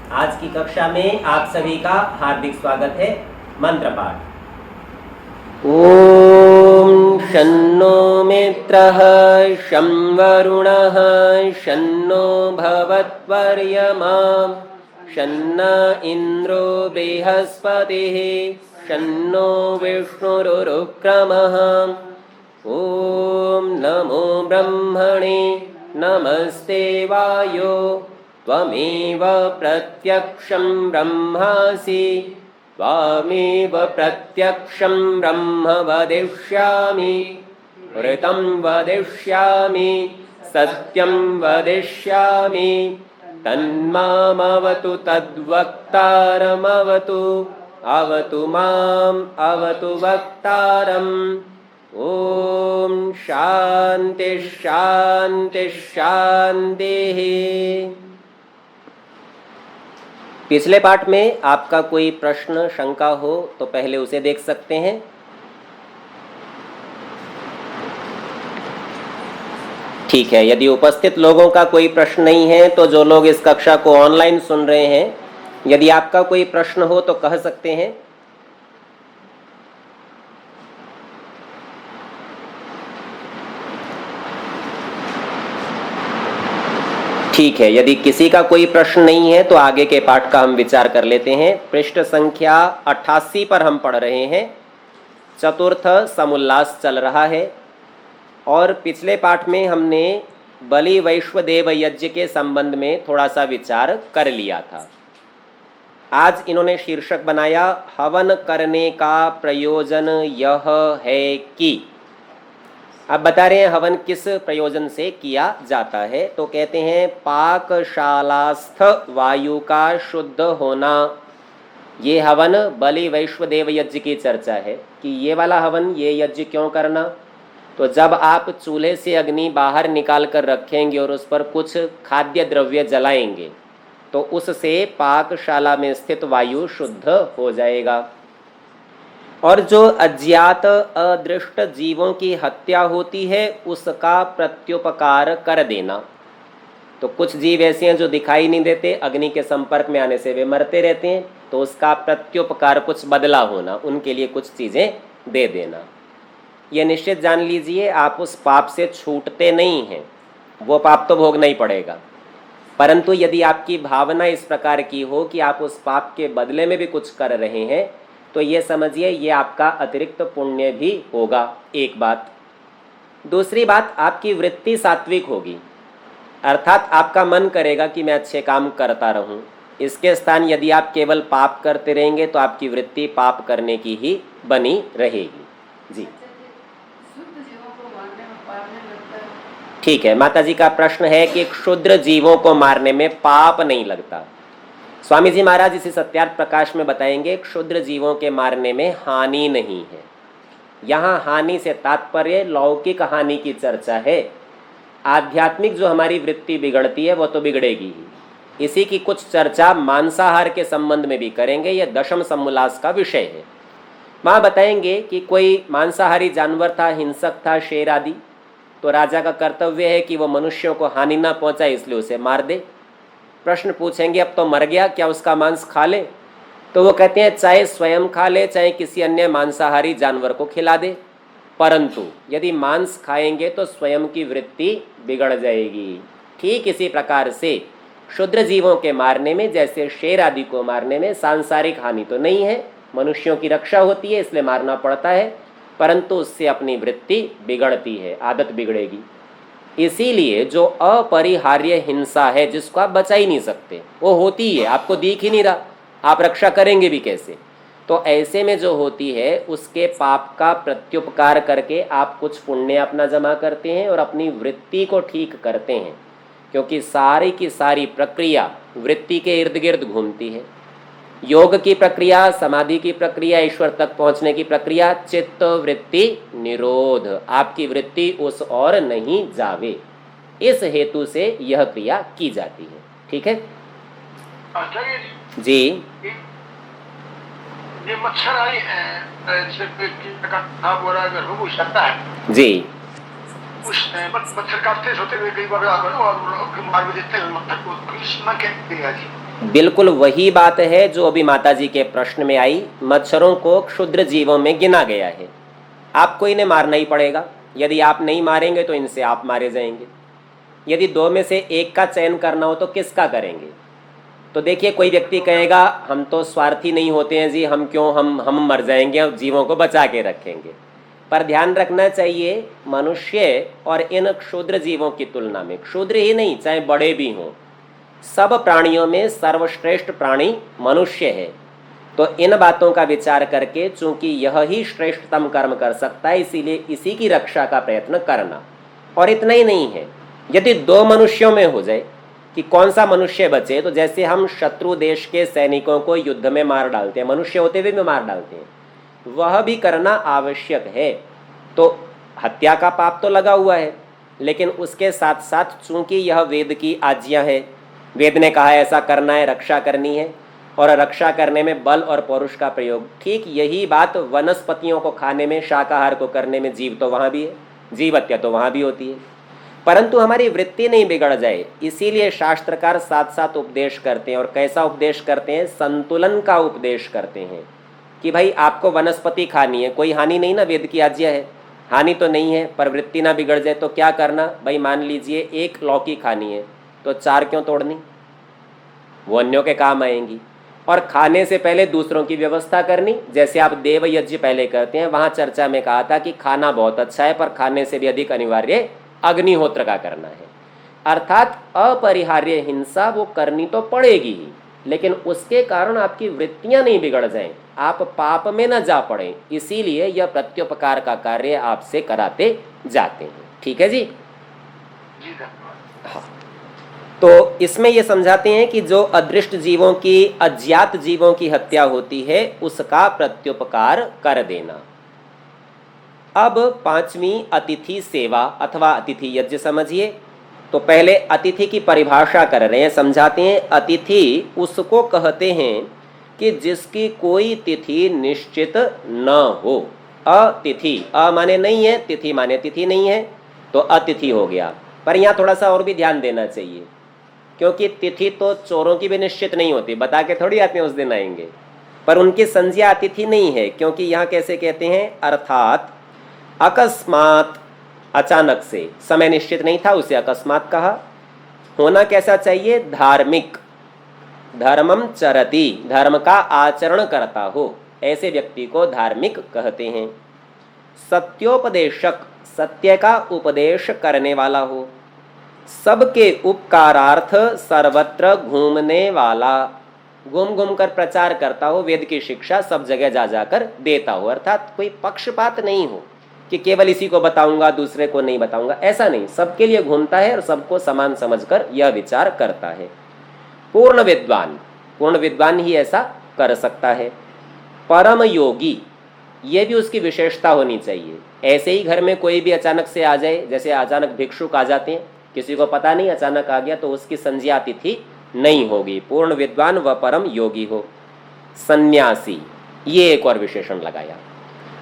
आज की कक्षा में आप सभी का हार्दिक स्वागत है। मंत्र पाठ। ओम शन्नो मित्रः शं वरुणः शन्नो भवत्वर्यमा शन्न इन्द्रो बृहस्पतिः शन्नो विष्णुरुक्रमः। ओम नमो ब्रह्मणे नमस्ते वायो त्वमेव प्रत्यक्षं ब्रह्मासि त्वामेव प्रत्यक्षं ब्रह्म वदिष्यामि ऋतं वदिष्यामि सत्यं वदिष्यामि तन्मामवतु तद्वक्तारमवतु अवतु माम् अवतु वक्तारम्। ओम शांति शांति शांति। पिछले पाठ में आपका कोई प्रश्न शंका हो तो पहले उसे देख सकते हैं। ठीक है, यदि उपस्थित लोगों का कोई प्रश्न नहीं है तो जो लोग इस कक्षा को ऑनलाइन सुन रहे हैं, यदि आपका कोई प्रश्न हो तो कह सकते हैं। ठीक है, यदि किसी का कोई प्रश्न नहीं है तो आगे के पाठ का हम विचार कर लेते हैं। पृष्ठ संख्या 88 पर हम पढ़ रहे हैं। चतुर्थ समुल्लास चल रहा है और पिछले पाठ में हमने बलि वैश्वदेव यज्ञ के संबंध में थोड़ा सा विचार कर लिया था। आज इन्होंने शीर्षक बनाया हवन करने का प्रयोजन यह है कि। अब बता रहे हैं हवन किस प्रयोजन से किया जाता है, तो कहते हैं पाकशालास्थ वायु का शुद्ध होना। ये हवन बलि वैश्वदेव यज्ञ की चर्चा है कि ये वाला हवन, ये यज्ञ क्यों करना। तो जब आप चूल्हे से अग्नि बाहर निकाल कर रखेंगे और उस पर कुछ खाद्य द्रव्य जलाएंगे तो उससे पाकशाला में स्थित वायु शुद्ध हो जाएगा। और जो अज्ञात अदृष्ट जीवों की हत्या होती है उसका प्रत्युपकार कर देना। तो कुछ जीव ऐसे हैं जो दिखाई नहीं देते, अग्नि के संपर्क में आने से वे मरते रहते हैं, तो उसका प्रत्युपकार कुछ बदला होना, उनके लिए कुछ चीज़ें दे देना। ये निश्चित जान लीजिए, आप उस पाप से छूटते नहीं हैं, वो पाप तो भोगना ही पड़ेगा। परंतु यदि आपकी भावना इस प्रकार की हो कि आप उस पाप के बदले में भी कुछ कर रहे हैं तो ये समझिए ये आपका अतिरिक्त पुण्य भी होगा, एक बात। दूसरी बात, आपकी वृत्ति सात्विक होगी, अर्थात आपका मन करेगा कि मैं अच्छे काम करता रहूं। इसके स्थान यदि आप केवल पाप करते रहेंगे तो आपकी वृत्ति पाप करने की ही बनी रहेगी। जी ठीक है, माता जी का प्रश्न है कि क्षुद्र जीवों को मारने में पाप नहीं लगता। स्वामी जी महाराज इसी सत्यार्थ प्रकाश में बताएंगे क्षुद्र जीवों के मारने में हानि नहीं है। यहाँ हानि से तात्पर्य लौकिक हानि की चर्चा है। आध्यात्मिक जो हमारी वृत्ति बिगड़ती है वो तो बिगड़ेगी ही। इसी की कुछ चर्चा मांसाहार के संबंध में भी करेंगे, यह दशम समुल्लास का विषय है। वहाँ बताएंगे कि कोई मांसाहारी जानवर था, हिंसक था, शेर आदि, तो राजा का कर्तव्य है कि वो मनुष्यों को हानि ना पहुँचाए, इसलिए उसे मार दे। प्रश्न पूछेंगे अब तो मर गया, क्या उसका मांस खा ले? तो वो कहते हैं चाहे स्वयं खा ले चाहे किसी अन्य मांसाहारी जानवर को खिला दे, परंतु यदि मांस खाएंगे तो स्वयं की वृत्ति बिगड़ जाएगी। ठीक इसी प्रकार से क्षुद्र जीवों के मारने में, जैसे शेर आदि को मारने में सांसारिक हानि तो नहीं है, मनुष्यों की रक्षा होती है इसलिए मारना पड़ता है, परंतु उससे अपनी वृत्ति बिगड़ती है, आदत बिगड़ेगी। इसीलिए जो अपरिहार्य हिंसा है जिसको आप बचा ही नहीं सकते, वो होती है, आपको दिख ही नहीं रहा, आप रक्षा करेंगे भी कैसे। तो ऐसे में जो होती है उसके पाप का प्रत्युपकार करके आप कुछ पुण्य अपना जमा करते हैं और अपनी वृत्ति को ठीक करते हैं, क्योंकि सारी की सारी प्रक्रिया वृत्ति के इर्द गिर्द घूमती है। योग की प्रक्रिया, समाधि की प्रक्रिया, ईश्वर तक पहुंचने की प्रक्रिया, चित्त वृत्ति निरोध, आपकी वृत्ति उस और नहीं जावे, इस हेतु से यह क्रिया की जाती है। ठीक है जी। ये मच्छर आई जी मच्छर काटते होते हुए कई बार मार भी देते हैं मच्छर को, इसमें कहते हैं जी बिल्कुल वही बात है जो अभी माताजी के प्रश्न में आई। मच्छरों को क्षुद्र जीवों में गिना गया है। आपको इन्हें मारना ही पड़ेगा। यदि आप नहीं मारेंगे तो इनसे आप मारे जाएंगे। यदि दो में से एक का चयन करना हो तो किसका करेंगे? तो देखिए, कोई व्यक्ति कहेगा हम तो स्वार्थी नहीं होते हैं जी, हम क्यों हम मर जाएंगे और जीवों को बचा के रखेंगे। पर ध्यान रखना चाहिए, मनुष्य और इन क्षुद्र जीवों की तुलना में, क्षुद्र ही नहीं चाहे बड़े भी हों, सब प्राणियों में सर्वश्रेष्ठ प्राणी मनुष्य है। तो इन बातों का विचार करके, चूंकि यह ही श्रेष्ठतम कर्म कर सकता है, इसीलिए इसी की रक्षा का प्रयत्न करना। और इतना ही नहीं है, यदि दो मनुष्यों में हो जाए कि कौन सा मनुष्य बचे, तो जैसे हम शत्रु देश के सैनिकों को युद्ध में मार डालते हैं, मनुष्य होते हुए भी मार डालते हैं, वह भी करना आवश्यक है। तो हत्या का पाप तो लगा हुआ है, लेकिन उसके साथ साथ चूंकि यह वेद की आज्ञा है, वेद ने कहा है ऐसा करना है, रक्षा करनी है, और रक्षा करने में बल और पौरुष का प्रयोग। ठीक यही बात वनस्पतियों को खाने में, शाकाहार को करने में, जीव तो वहाँ भी है, जीव हत्या तो वहाँ भी होती है, परंतु हमारी वृत्ति नहीं बिगड़ जाए, इसीलिए शास्त्रकार साथ साथ उपदेश करते हैं। और कैसा उपदेश करते हैं? संतुलन का उपदेश करते हैं कि भाई आपको वनस्पति खानी है, कोई हानि नहीं ना, वेद की आज्ञा है, हानि तो नहीं है, पर वृत्ति ना बिगड़ जाए तो क्या करना? भाई मान लीजिए एक लौकी खानी है, तो 4 क्यों तोड़नी? वो अन्यों के काम आएंगी। और खाने से पहले दूसरों की व्यवस्था करनी, जैसे आप देव यज्ञ पहले करते हैं, वहाँ चर्चा में कहा था कि खाना बहुत अच्छा है, पर खाने से भी अधिक अनिवार्य अग्निहोत्र का करना है। अर्थात अपरिहार्य हिंसा वो करनी तो पड़ेगी ही, लेकिन उसके कारण आपकी वृत्तियां नहीं बिगड़ जाएं, आप पाप में न जा पड़े, इसीलिए यह प्रत्युपकार का कार्य आपसे कराते जाते हैं। ठीक है जी? हाँ, तो इसमें यह समझाते हैं कि जो अदृष्ट जीवों की, अज्ञात जीवों की हत्या होती है, उसका प्रत्युपकार कर देना। अब 5वीं अतिथि सेवा अथवा अतिथि यज्ञ समझिए। तो पहले अतिथि की परिभाषा कर रहे हैं, समझाते हैं। अतिथि उसको कहते हैं कि जिसकी कोई तिथि निश्चित न हो। अतिथि, अ माने नहीं है, तिथि माने तिथि नहीं है, तो अतिथि हो गया। पर यहाँ थोड़ा सा और भी ध्यान देना चाहिए, क्योंकि तिथि तो चोरों की भी निश्चित नहीं होती, बता के थोड़ी आते हैं उस दिन आएंगे, पर उनकी संज्ञा अतिथि नहीं है, क्योंकि यहाँ कैसे कहते हैं? अर्थात अकस्मात, अचानक से, समय निश्चित नहीं था, उसे अकस्मात कहा। होना कैसा चाहिए? धार्मिक, धर्मम चरति, धर्म का आचरण करता हो, ऐसे व्यक्ति को धार्मिक कहते हैं। सत्योपदेशक, सत्य का उपदेश करने वाला हो। सबके उपकारार्थ सर्वत्र घूमने वाला, घूम घूम कर प्रचार करता हो, वेद की शिक्षा सब जगह जा जाकर देता हो। अर्थात कोई पक्षपात नहीं हो कि केवल इसी को बताऊंगा दूसरे को नहीं बताऊंगा, ऐसा नहीं, सबके लिए घूमता है और सबको समान समझकर यह विचार करता है। पूर्ण विद्वान, पूर्ण विद्वान ही ऐसा कर सकता है। परम योगी, ये भी उसकी विशेषता होनी चाहिए। ऐसे ही घर में कोई भी अचानक से आ जाए, जैसे अचानक भिक्षुक आ जाते हैं, किसी को पता नहीं, अचानक आ गया, तो उसकी संज्ञा तिथि नहीं होगी। पूर्ण विद्वान व परम योगी हो। सन्यासी, ये एक और विशेषण लगाया।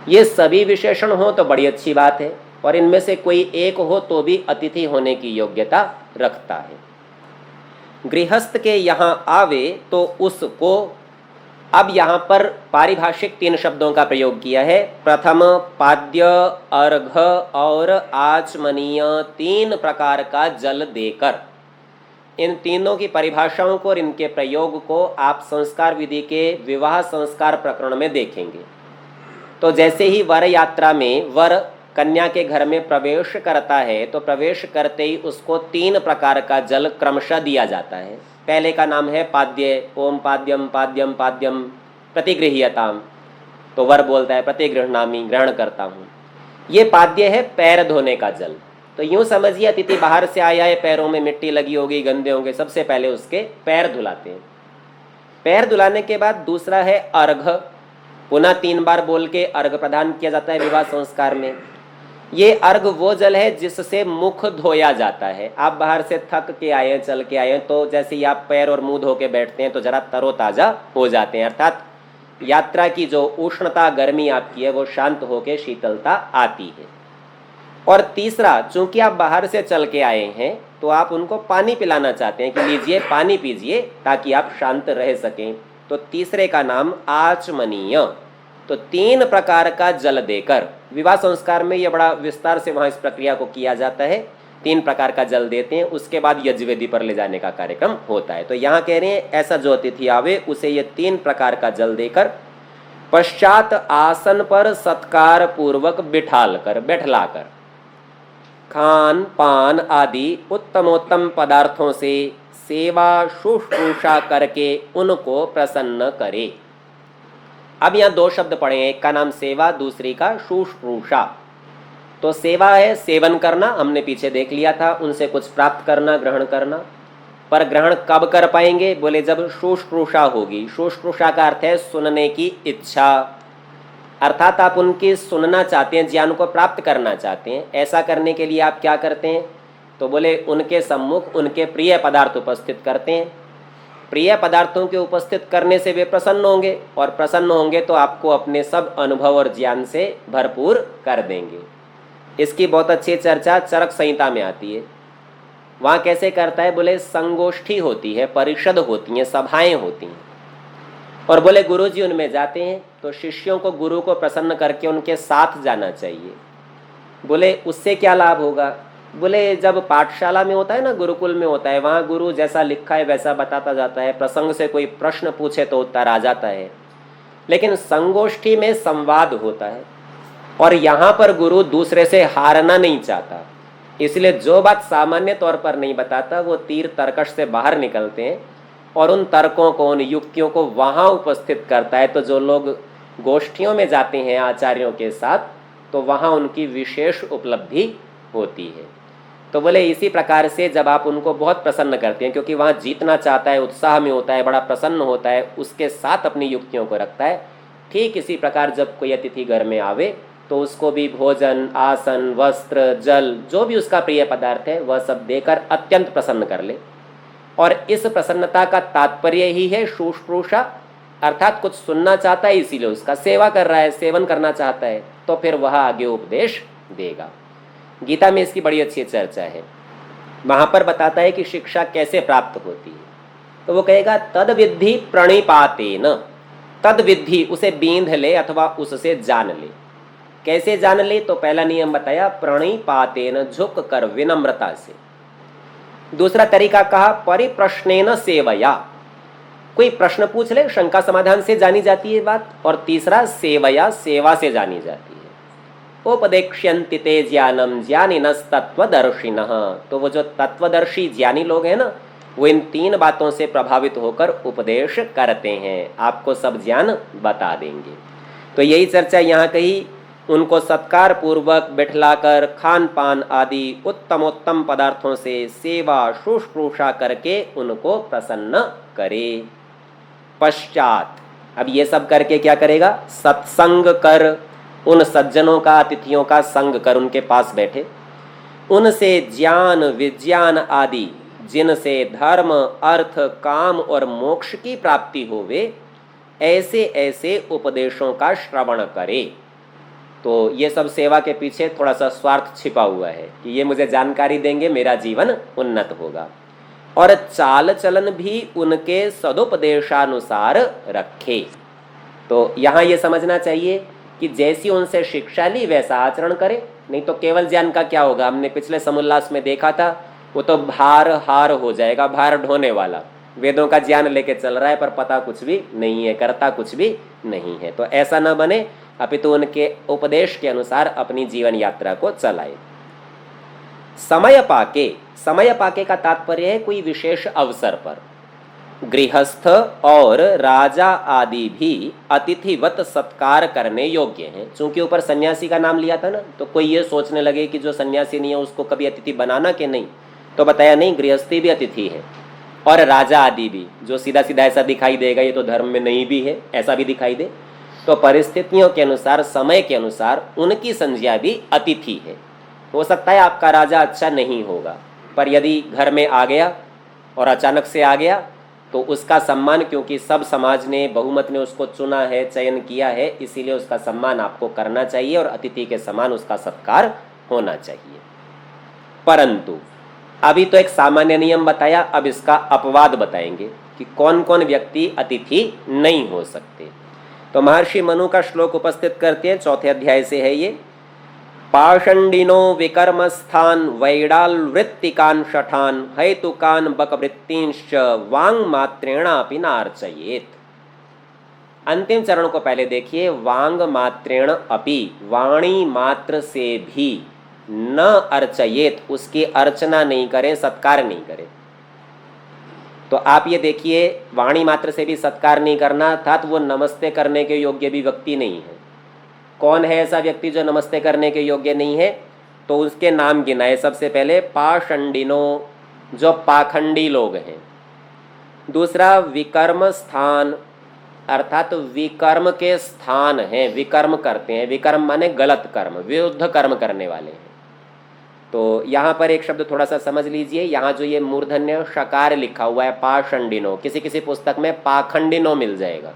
ये सभी विशेषण हो तो बड़ी अच्छी बात है, और इनमें से कोई एक हो तो भी अतिथि होने की योग्यता रखता है। गृहस्थ के यहाँ आवे तो उसको, अब यहाँ पर पारिभाषिक 3 शब्दों का प्रयोग किया है। प्रथम पाद्य, अर्घ और आचमनीय, 3 प्रकार का जल देकर। इन तीनों की परिभाषाओं को और इनके प्रयोग को आप संस्कार विधि के विवाह संस्कार प्रकरण में देखेंगे। तो जैसे ही वर यात्रा में वर कन्या के घर में प्रवेश करता है, तो प्रवेश करते ही उसको 3 प्रकार का जल क्रमशः दिया जाता है। पहले का नाम है पाद्य, ओम पाद्यम पाद्यम पाद्यम प्रतिगृह्यताम, तो वर बोलता है प्रतिगृह्णामि, ग्रहण करता हूँ। ये पाद्य है पैर धोने का जल। तो यूँ समझिए, अतिथि बाहर से आया है, पैरों में मिट्टी लगी होगी, गंदे होंगे, सबसे पहले उसके पैर धुलाते हैं। पैर धुलाने के बाद दूसरा है अर्घ, पुनः 3 बार बोल के अर्घ प्रदान किया जाता है विवाह संस्कार में। ये अर्घ वो जल है जिससे मुख धोया जाता है। आप बाहर से थक के आए, चल के आए, तो जैसे ही आप पैर और मुंह धो के बैठते हैं तो जरा तरोताजा हो जाते हैं, अर्थात यात्रा की जो उष्णता गर्मी आपकी है वो शांत होकर शीतलता आती है। और तीसरा, चूंकि आप बाहर से चल के आए हैं तो आप उनको पानी पिलाना चाहते हैं कि लीजिए पानी पीजिए ताकि आप शांत रह सकें, तो तीसरे का नाम आचमनीय। तो 3 प्रकार का जल देकर, विवाह संस्कार में ये बड़ा विस्तार से वहाँ इस प्रक्रिया को किया जाता है। 3 प्रकार का जल देते हैं, उसके बाद यज्ञवेदी पर ले जाने का कार्यक्रम होता है। तो यहाँ कह रहे हैं ऐसा जो अतिथि आवे उसे ये 3 प्रकार का जल देकर पश्चात आसन पर सत्कार पूर्वक बैठलाकर खान पान आदि उत्तमोत्तम पदार्थों से सेवा शुश्रूषा करके उनको प्रसन्न करे। अब यहाँ 2 शब्द पढ़े हैं, एक का नाम सेवा, दूसरी का शुश्रूषा। तो सेवा है सेवन करना, हमने पीछे देख लिया था, उनसे कुछ प्राप्त करना, ग्रहण करना। पर ग्रहण कब कर पाएंगे? बोले जब शुश्रूषा होगी। शुश्रूषा का अर्थ है सुनने की इच्छा, अर्थात आप उनकी सुनना चाहते हैं, ज्ञान को प्राप्त करना चाहते हैं। ऐसा करने के लिए आप क्या करते हैं? तो बोले उनके सम्मुख उनके प्रिय पदार्थ उपस्थित करते हैं। प्रिय पदार्थों के उपस्थित करने से वे प्रसन्न होंगे, और प्रसन्न होंगे तो आपको अपने सब अनुभव और ज्ञान से भरपूर कर देंगे। इसकी बहुत अच्छी चर्चा चरक संहिता में आती है। वहाँ कैसे करता है? बोले संगोष्ठी होती है, परिषद होती हैं, सभाएं होती हैं, और बोले गुरुजी उनमें जाते हैं तो शिष्यों को गुरु को प्रसन्न करके उनके साथ जाना चाहिए। बोले उससे क्या लाभ होगा? बोले जब पाठशाला में होता है ना, गुरुकुल में होता है, वहाँ गुरु जैसा लिखा है वैसा बताता जाता है, प्रसंग से कोई प्रश्न पूछे तो उत्तर आ जाता है। लेकिन संगोष्ठी में संवाद होता है, और यहाँ पर गुरु दूसरे से हारना नहीं चाहता, इसलिए जो बात सामान्य तौर पर नहीं बताता वो तीर तर्कश से बाहर निकलते हैं और उन तर्कों को, उन युक्तियों को वहाँ उपस्थित करता है। तो जो लोग गोष्ठियों में जाते हैं आचार्यों के साथ, तो वहाँ उनकी विशेष उपलब्धि होती है। तो बोले इसी प्रकार से जब आप उनको बहुत प्रसन्न करते हैं, क्योंकि वहाँ जीतना चाहता है, उत्साह में होता है, बड़ा प्रसन्न होता है, उसके साथ अपनी युक्तियों को रखता है। ठीक इसी प्रकार जब कोई अतिथि घर में आवे तो उसको भी भोजन, आसन, वस्त्र, जल, जो भी उसका प्रिय पदार्थ है वह सब देकर अत्यंत प्रसन्न कर ले। और इस प्रसन्नता का तात्पर्य ही है शुश्रूषा, अर्थात कुछ सुनना चाहता है इसीलिए उसका सेवा कर रहा है, सेवन करना चाहता है, तो फिर वह आगे उपदेश देगा। गीता में इसकी बड़ी अच्छी चर्चा है। वहाँ पर बताता है कि शिक्षा कैसे प्राप्त होती है। तो वो कहेगा तद विद्धि प्रणिपातेन, तद विद्धि उसे बींध ले अथवा उससे जान ले। कैसे जान ले? तो पहला नियम बताया प्रणिपातेन, झुक कर विनम्रता से। दूसरा तरीका कहा परिप्रश्नेन सेवया, कोई प्रश्न पूछ ले, शंका समाधान से जानी जाती है बात। और तीसरा सेवया, सेवा से जानी जाती है। उपदेक्ष्यन्ति ते ज्ञानम ज्ञानिनस्तत्वदर्शिनः, तो वो जो तत्वदर्शी ज्ञानी लोग हैं ना, वो इन 3 बातों से प्रभावित होकर उपदेश करते हैं, आपको सब ज्ञान बता देंगे। तो यही चर्चा यहाँ कही, उनको सत्कार पूर्वक बैठलाकर खान पान आदि उत्तमोत्तम पदार्थों से सेवा शुश्रूषा करके उनको प्रसन्न करे। पश्चात अब ये सब करके क्या करेगा? सत्संग कर, उन सज्जनों का, अतिथियों का संग कर, उनके पास बैठे, उनसे ज्ञान विज्ञान आदि जिनसे धर्म अर्थ काम और मोक्ष की प्राप्ति होवे, ऐसे ऐसे उपदेशों का श्रवण करे। तो ये सब सेवा के पीछे थोड़ा सा स्वार्थ छिपा हुआ है कि ये मुझे जानकारी देंगे, मेरा जीवन उन्नत होगा। और चाल चलन भी उनके सदुपदेशानुसार रखे। तो यहाँ ये समझना चाहिए कि जैसी उनसे शिक्षा ली वैसा आचरण करे, नहीं तो केवल ज्ञान का क्या होगा। हमने पिछले समोल्लास में देखा था, वो तो भार हार हो जाएगा, भार ढोने वाला। वेदों का ज्ञान लेके चल रहा है पर पता कुछ भी नहीं है, करता कुछ भी नहीं है। तो ऐसा न बने, अपितु उनके उपदेश के अनुसार अपनी जीवन यात्रा को चलाए। समय पाके, समय पाके का तात्पर्य है कोई विशेष अवसर पर गृहस्थ और राजा आदि भी अतिथिवत सत्कार करने योग्य हैं। चूंकि ऊपर सन्यासी का नाम लिया था ना, तो कोई ये सोचने लगे कि जो सन्यासी नहीं है उसको कभी अतिथि बनाना कि नहीं, तो बताया नहीं, गृहस्थी भी अतिथि है और राजा आदि भी। जो सीधा सीधा ऐसा दिखाई देगा ये तो धर्म में नहीं भी है, ऐसा भी दिखाई दे, तो परिस्थितियों के अनुसार, समय के अनुसार उनकी संज्ञा भी अतिथि है। हो सकता है आपका राजा अच्छा नहीं होगा, पर यदि घर में आ गया और अचानक से आ गया तो उसका सम्मान, क्योंकि सब समाज ने, बहुमत ने उसको चुना है, चयन किया है, इसीलिए उसका सम्मान आपको करना चाहिए और अतिथि के समान उसका सत्कार होना चाहिए। परंतु अभी तो एक सामान्य नियम बताया, अब इसका अपवाद बताएंगे कि कौन कौन व्यक्ति अतिथि नहीं हो सकते। तो महर्षि मनु का श्लोक उपस्थित करते हैं, 4थे अध्याय से है ये। पाषंडिनो विकर्मस्थान वैडाल वृत्तिकान शठान हेतुकान बकवृत्तिंश्च वांग मात्रेणापि नार्चयेत। अंतिम चरण को पहले देखिए, वांग मात्रेण अपि, वाणी मात्र से भी, न अर्चयेत, उसकी अर्चना नहीं करें, सत्कार नहीं करें। तो आप ये देखिए, वाणी मात्र से भी सत्कार नहीं करना अर्थात वो नमस्ते करने के योग्य भी व्यक्ति नहीं है। कौन है ऐसा व्यक्ति जो नमस्ते करने के योग्य नहीं है? तो उसके नाम गिनाए। सबसे पहले पाषंडिनो, जो पाखंडी लोग हैं। दूसरा विकर्म स्थान, अर्थात विकर्म के स्थान हैं, विकर्म करते हैं। विकर्म माने गलत कर्म, विरुद्ध कर्म करने वाले हैं। तो यहाँ पर एक शब्द थोड़ा सा समझ लीजिए, यहाँ जो ये मूर्धन्य शकार लिखा हुआ है पाषंडिनो, किसी किसी पुस्तक में पाखंडिनो मिल जाएगा।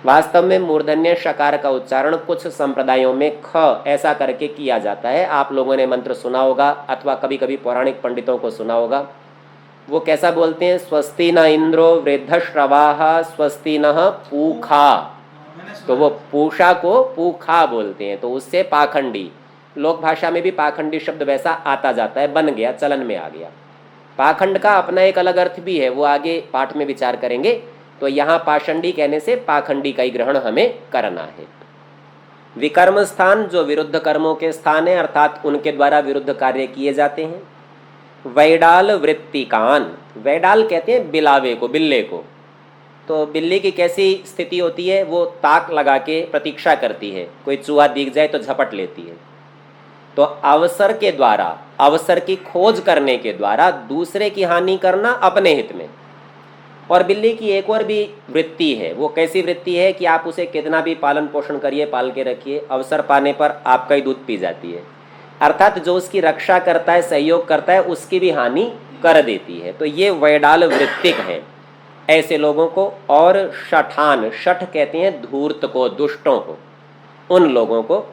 वास्तव में मूर्धन्य शकार का उच्चारण कुछ संप्रदायों में ख ऐसा करके किया जाता है। आप लोगों ने मंत्र सुना होगा अथवा कभी कभी पौराणिक पंडितों को सुना होगा। वो कैसा बोलते हैं? स्वस्ति न इंद्रो वृद्धश्रवाः स्वस्ति न पूखा। तो वो पूषा को पूखा बोलते हैं, तो उससे पाखंडी। लोक भाषा में भी पाखंडी शब्द वैसा आता जाता है, बन गया, चलन में आ गया। पाखंड का अपना एक अलग अर्थ भी है, वो आगे पाठ में विचार करेंगे। तो यहाँ पाषंडी कहने से पाखंडी का ही ग्रहण हमें करना है। विकर्म स्थान, जो विरुद्ध कर्मों के स्थान है, अर्थात उनके द्वारा विरुद्ध कार्य किए जाते हैं। वैडाल वृत्तिकान, वैडाल कहते हैं बिलावे को, बिल्ले को। तो बिल्ली की कैसी स्थिति होती है? वो ताक लगा के प्रतीक्षा करती है, कोई चूहा दिख जाए तो झपट लेती है। तो अवसर के द्वारा, अवसर की खोज करने के द्वारा दूसरे की हानि करना अपने हित में। और बिल्ली की एक और भी वृत्ति है। वो कैसी वृत्ति है कि आप उसे कितना भी पालन पोषण करिए, पाल के रखिए, अवसर पाने पर आपका ही दूध पी जाती है। अर्थात जो उसकी रक्षा करता है, सहयोग करता है, उसकी भी हानि कर देती है। तो ये वैडाल वृत्तिक है ऐसे लोगों को। और शठान, शठ कहते हैं धूर्त को, दुष्टों को, उन लोगों को।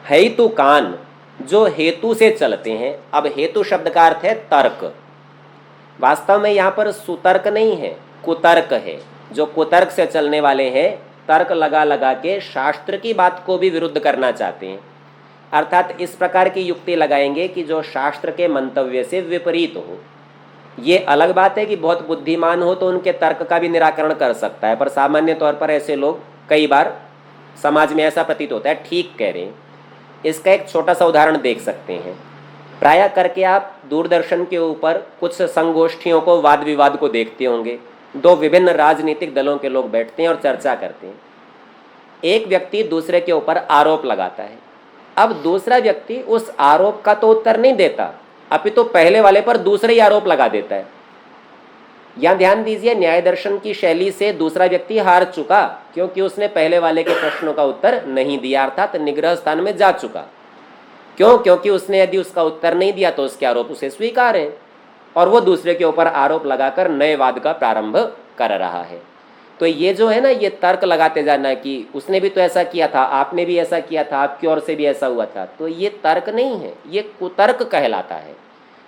हेतुकान, जो हेतु से चलते हैं। अब हेतु शब्द का अर्थ है तर्क। वास्तव में यहाँ पर सुतर्क नहीं है, कुतर्क है। जो कुतर्क से चलने वाले हैं, तर्क लगा लगा के शास्त्र की बात को भी विरुद्ध करना चाहते हैं। अर्थात इस प्रकार की युक्ति लगाएंगे कि जो शास्त्र के मंतव्य से विपरीत हो। ये अलग बात है कि बहुत बुद्धिमान हो तो उनके तर्क का भी निराकरण कर सकता है, पर सामान्य तौर पर ऐसे लोग कई बार समाज में ऐसा प्रतीत होता है ठीक कह रहे हैं। इसका एक छोटा सा उदाहरण देख सकते हैं। प्रायः करके आप दूरदर्शन के ऊपर कुछ संगोष्ठियों को, वाद विवाद को देखते होंगे। दो विभिन्न राजनीतिक दलों के लोग बैठते हैं और चर्चा करते हैं। एक व्यक्ति दूसरे के ऊपर आरोप लगाता है। अब दूसरा व्यक्ति उस आरोप का तो उत्तर नहीं देता, अपितु पहले वाले पर दूसरे ही आरोप लगा देता है। यहाँ ध्यान दीजिए, न्याय दर्शन की शैली से दूसरा व्यक्ति हार चुका, क्योंकि उसने पहले वाले के प्रश्नों का उत्तर नहीं दिया, अर्थात निग्रह स्थान में जा चुका। क्यों? क्योंकि उसने यदि उसका उत्तर नहीं दिया तो उसके आरोप उसे स्वीकार है, और वो दूसरे के ऊपर आरोप लगाकर नए वाद का प्रारंभ कर रहा है। तो ये जो है ना, ये तर्क लगाते जाना कि उसने भी तो ऐसा किया था, आपने भी ऐसा किया था, आपकी ओर से भी ऐसा हुआ था, तो ये तर्क नहीं है, ये कुतर्क कहलाता है।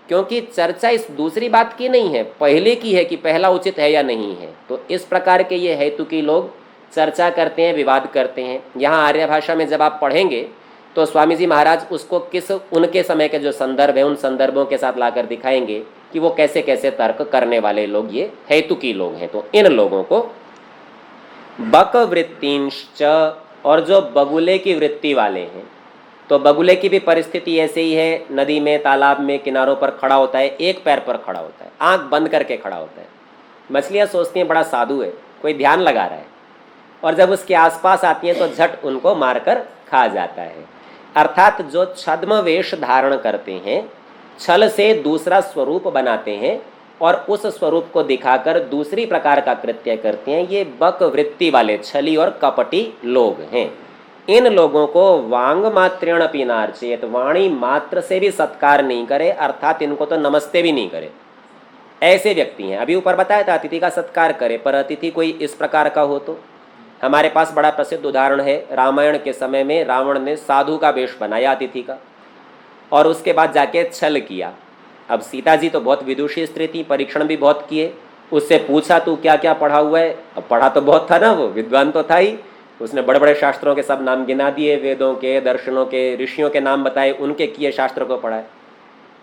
क्योंकि चर्चा इस दूसरी बात की नहीं है, पहले की है कि पहला उचित है या नहीं है। तो इस प्रकार के ये हेतुकी लोग चर्चा करते हैं, विवाद करते हैं। यहाँ आर्य भाषा में जब आप पढ़ेंगे तो स्वामी जी महाराज उसको किस, उनके समय के जो संदर्भ है उन संदर्भों के साथ लाकर दिखाएंगे कि वो कैसे कैसे तर्क करने वाले लोग ये हेतुकी लोग हैं। तो इन लोगों को बक वृत्तिंश्च, और जो बगुले की वृत्ति वाले हैं। तो बगुले की भी परिस्थिति ऐसे ही है, नदी में, तालाब में, किनारों पर खड़ा होता है, एक पैर पर खड़ा होता है, आंख बंद करके खड़ा होता है। मछलियाँ सोचती हैं बड़ा साधु है, कोई ध्यान लगा रहा है, और जब उसके आसपास आती हैं तो झट उनको मारकर खा जाता है। अर्थात जो छद्म वेश धारण करते हैं, छल से दूसरा स्वरूप बनाते हैं और उस स्वरूप को दिखाकर दूसरी प्रकार का कृत्य करते हैं, ये बक वृत्ति वाले छली और कपटी लोग हैं। इन लोगों को वांग मात्रेण अपि नार्चयेत, वाणी मात्र से भी सत्कार नहीं करे, अर्थात इनको तो नमस्ते भी नहीं करे। ऐसे व्यक्ति हैं। अभी ऊपर बताया था अतिथि का सत्कार करे, पर अतिथि कोई इस प्रकार का हो तो हमारे पास बड़ा प्रसिद्ध उदाहरण है। रामायण के समय में रावण ने साधु का वेश बनाया अतिथि का, और उसके बाद जाके छल किया। अब सीता जी तो बहुत विदुषी स्त्री थी, परीक्षण भी बहुत किए, उससे पूछा तू क्या क्या पढ़ा हुआ है। अब पढ़ा तो बहुत था ना, वो विद्वान तो था ही। उसने बड़े बड़े शास्त्रों के सब नाम गिना दिए, वेदों के, दर्शनों के, ऋषियों के नाम बताए, उनके किए शास्त्र को पढ़ा है।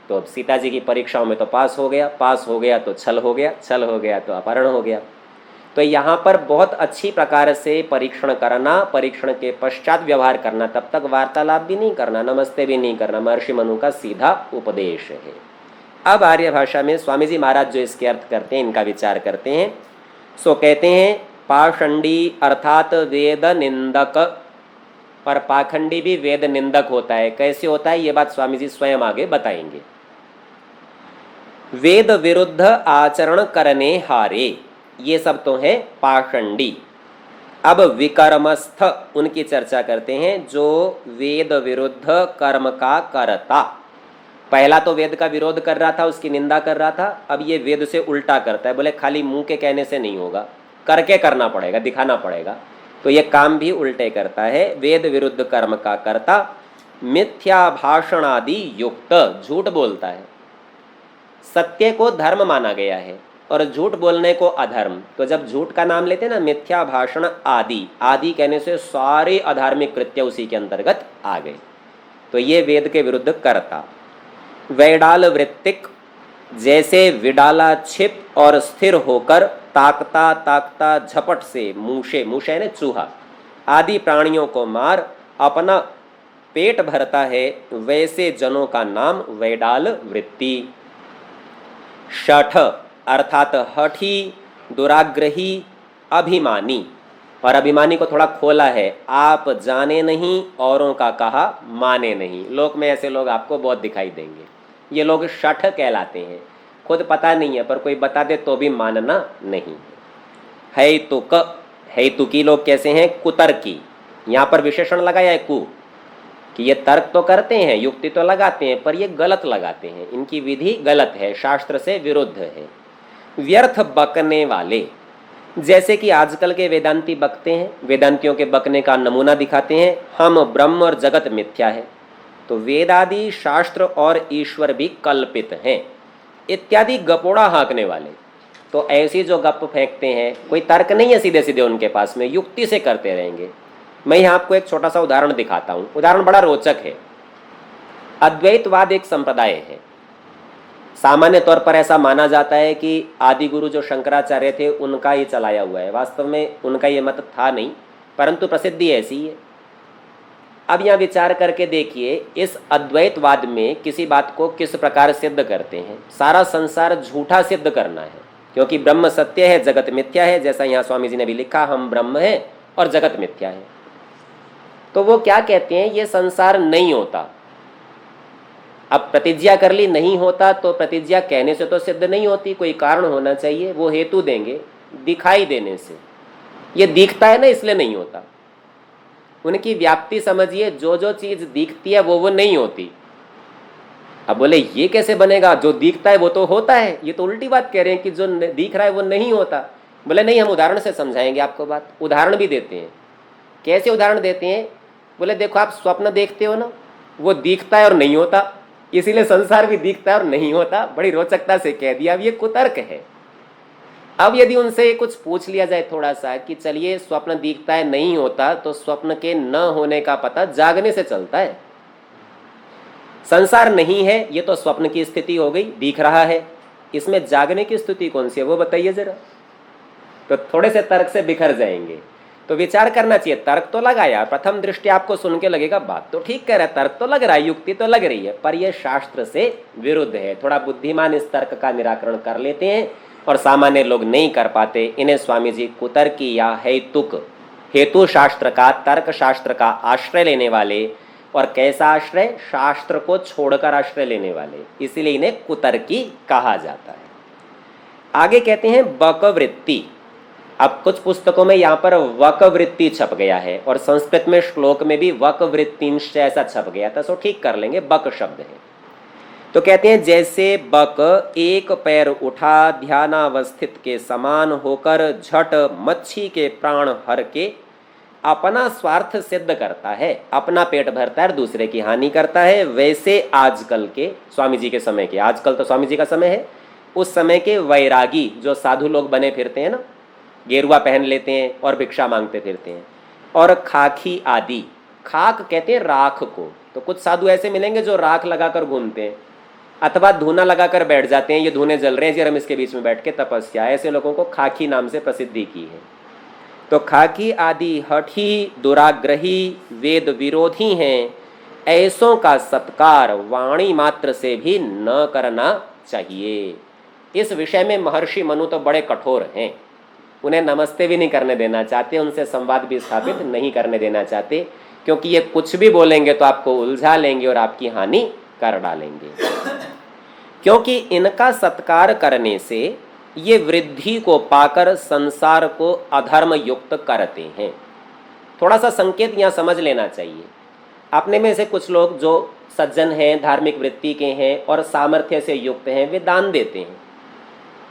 तो अब सीता जी की परीक्षाओं में तो पास हो गया, पास हो गया तो छल हो गया, छल हो गया तो अपहरण हो गया। तो यहाँ पर बहुत अच्छी प्रकार से परीक्षण करना, परीक्षण के पश्चात व्यवहार करना, तब तक वार्तालाप भी नहीं करना, नमस्ते भी नहीं करना, महर्षि मनु का सीधा उपदेश है। अब आर्य भाषा में स्वामी जी महाराज जो इसके अर्थ करते हैं, इनका विचार करते हैं। सो कहते हैं पाषंडी अर्थात वेद निंदक, पर पाखंडी भी वेद निंदक होता है। कैसे होता है ये बात स्वामी जी स्वयं आगे बताएंगे। वेद विरुद्ध आचरण करने हारे, ये सब तो है पाषंडी। अब विकर्मस्थ उनकी चर्चा करते हैं, जो वेद विरुद्ध कर्म का करता। पहला तो वेद का विरोध कर रहा था, उसकी निंदा कर रहा था, अब ये वेद से उल्टा करता है। बोले खाली मुंह के कहने से नहीं होगा, करके करना पड़ेगा, दिखाना पड़ेगा। तो ये काम भी उल्टे करता है। वेद विरुद्ध कर्म का करता, मिथ्या भाषण आदि युक्त, झूठ बोलता है। सत्य को धर्म माना गया है और झूठ बोलने को अधर्म। तो जब झूठ का नाम लेते हैं ना, मिथ्या भाषण आदि, आदि कहने से सारे अधार्मिक कृत्य उसी के अंतर्गत आ गए। तो ये वेद के विरुद्ध करता। वैडाल वृत्तिक, जैसे विडाला छिप और स्थिर होकर ताकता ताकता झपट से मूषे, मूषे ने चूहा, आदि प्राणियों को मार अपना पेट भरता है, वैसे जनों का नाम वैडाल वृत्ति। शठ अर्थात हठी, दुराग्रही, अभिमानी, और अभिमानी को थोड़ा खोला है, आप जाने नहीं औरों का कहा माने नहीं। लोक में ऐसे लोग आपको बहुत दिखाई देंगे, ये लोग शठ कहलाते हैं। खुद पता नहीं है पर कोई बता दे तो भी मानना नहीं है। तुक, है तुकी लोग कैसे हैं? कुतर्की, यहाँ पर विशेषण लगाया है कु, कि ये तर्क तो करते हैं, युक्ति तो लगाते हैं, पर ये गलत लगाते हैं, इनकी विधि गलत है, शास्त्र से विरुद्ध है। व्यर्थ बकने वाले, जैसे कि आजकल के वेदांती बकते हैं, वेदांतियों के बकने का नमूना दिखाते हैं, हम ब्रह्म और जगत मिथ्या है, तो वेदादि शास्त्र और ईश्वर भी कल्पित हैं, इत्यादि गपोड़ा हाँकने वाले। तो ऐसी जो गप फेंकते हैं, कोई तर्क नहीं है सीधे सीधे उनके पास में, युक्ति से करते रहेंगे। मैं यहाँ आपको एक छोटा सा उदाहरण दिखाता हूँ, उदाहरण बड़ा रोचक है। अद्वैतवाद एक संप्रदाय है। सामान्य तौर पर ऐसा माना जाता है कि आदि गुरु जो शंकराचार्य थे उनका ही चलाया हुआ है। वास्तव में उनका ये मत था नहीं, परंतु प्रसिद्धि ऐसी है। अब यहाँ विचार करके देखिए, इस अद्वैतवाद में किसी बात को किस प्रकार सिद्ध करते हैं। सारा संसार झूठा सिद्ध करना है, क्योंकि ब्रह्म सत्य है, जगत मिथ्या है। जैसा यहाँ स्वामी जी ने भी लिखा, हम ब्रह्म है और जगत मिथ्या है। तो वो क्या कहते हैं, ये संसार नहीं होता। अब प्रतिज्ञा कर ली नहीं होता, तो प्रतिज्ञा कहने से तो सिद्ध नहीं होती, कोई कारण होना चाहिए। वो हेतु देंगे दिखाई देने से, ये दिखता है ना इसलिए नहीं होता। उनकी व्याप्ति समझिए, जो जो चीज दिखती है वो नहीं होती। अब बोले ये कैसे बनेगा, जो दिखता है वो तो होता है। ये तो उल्टी बात कह रहे हैं कि जो दिख रहा है वो नहीं होता। बोले नहीं, हम उदाहरण से समझाएंगे आपको बात। उदाहरण भी देते हैं। कैसे उदाहरण देते हैं? बोले देखो, आप स्वप्न देखते हो ना, वो दिखता है और नहीं होता, इसीलिए संसार भी दिखता है और नहीं होता। बड़ी रोचकता से कह दिया। अब ये कुतर्क है। अब यदि उनसे कुछ पूछ लिया जाए थोड़ा सा कि चलिए स्वप्न दिखता है नहीं होता, तो स्वप्न के न होने का पता जागने से चलता है। संसार नहीं है, ये तो स्वप्न की स्थिति हो गई, दिख रहा है। इसमें जागने की स्थिति कौन सी है वो बताइए जरा। तो थोड़े से तर्क से बिखर जाएंगे। तो विचार करना चाहिए। तर्क तो लगाया, प्रथम दृष्टि आपको सुन के लगेगा बात तो ठीक कह रहा है, तर्क तो लग रहा है, युक्ति तो लग रही है, पर यह शास्त्र से विरुद्ध है। थोड़ा बुद्धिमान इस तर्क का निराकरण कर लेते हैं और सामान्य लोग नहीं कर पाते। इन्हें स्वामी जी कुतर्की या हेतुक, हेतु शास्त्र का, तर्क शास्त्र का आश्रय लेने वाले, और कैसा आश्रय? शास्त्र को छोड़कर आश्रय लेने वाले, इसीलिए इन्हें कुतर्की कहा जाता है। आगे कहते हैं बकवृत्ति। अब कुछ पुस्तकों में यहाँ पर वकवृत्ति छप गया है, और संस्कृत में श्लोक में भी वकवृत्तिंश ऐसा छप गया था, सो ठीक कर लेंगे, बक शब्द है। तो कहते हैं जैसे बक एक पैर उठा ध्यानावस्थित के समान होकर झट मच्छी के प्राण हर के अपना स्वार्थ सिद्ध करता है, अपना पेट भरता है और दूसरे की हानि करता है, वैसे आजकल के स्वामी जी के समय के, आजकल तो स्वामी जी का समय है, उस समय के वैरागी जो साधु लोग बने फिरते हैं ना, गेरुआ पहन लेते हैं और भिक्षा मांगते फिरते हैं, और खाकी आदि, खाक कहते हैं राख को, तो कुछ साधु ऐसे मिलेंगे जो राख लगाकर घूमते हैं अथवा धूना लगाकर बैठ जाते हैं, ये धूने जल रहे हैं जी, हम इसके बीच में बैठ के तपस्या, ऐसे लोगों को खाकी नाम से प्रसिद्धि की है। तो खाकी आदि हठी दुराग्रही वेद विरोधी हैं, ऐसों का सत्कार वाणी मात्र से भी न करना चाहिए। इस विषय में महर्षि मनु तो बड़े कठोर हैं, उन्हें नमस्ते भी नहीं करने देना चाहते, उनसे संवाद भी स्थापित नहीं करने देना चाहते, क्योंकि ये कुछ भी बोलेंगे तो आपको उलझा लेंगे और आपकी हानि कर डालेंगे। क्योंकि इनका सत्कार करने से ये वृद्धि को पाकर संसार को अधर्म युक्त करते हैं। थोड़ा सा संकेत यहाँ समझ लेना चाहिए। अपने में से कुछ लोग जो सज्जन हैं, धार्मिक वृत्ति के हैं और सामर्थ्य से युक्त हैं, वे दान देते हैं,